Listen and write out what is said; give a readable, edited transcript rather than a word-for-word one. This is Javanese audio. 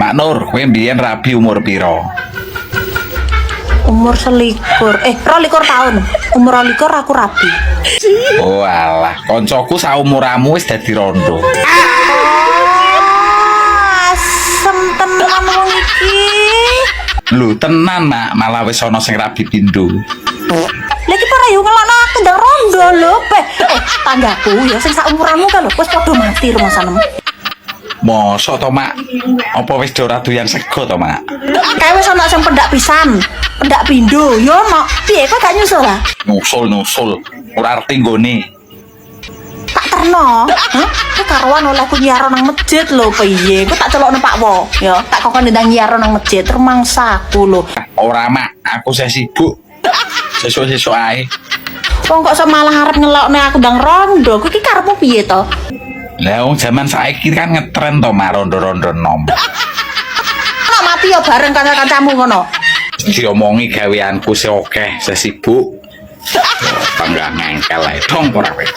Mak Nur, kowe mbiyen rabi umur piro? Umur 21. 22 tahun. Umur 22 aku rabi. Oh alah, koncoku saumuramu wis dadi rondo. Asem tenan wong iki. Lho tenan Mak, malah wis ana sing rabi pindho. Lagi para yo ngelokno aku ndang rondo lho, tanggaku ya sing saumuranmu kan lho wis padha mati rumah sanem. Mosok to Mak? Apa wis ora doyan sego to Mak? Kae wis ana sing pendak pisan, pendak pindho yo ono. Piye kok gak nyusul lah? Nusul. Ora arti nggone. Tak terno. Hah? Ku karuan olehku nyiar nang masjid lho piye? Ku tak celokno Pak Wo, ya. Tak kokon ndang nyiar nang masjid rumangsaku lho. Ora Mak, aku saya sibuk. Sesuk-sesuk ae. Wong kok malah arep ngelokne aku ndang rondo. Ku iki karepmu piye to? Lah wong jaman saiki kan ngetren to Mak rondo-rondo nom. Ana mati ya bareng kanca-kancamu ngono. Diomongi gaweanku sing akeh, saya sibuk. Tangga ngengkel ae dong ora kowe.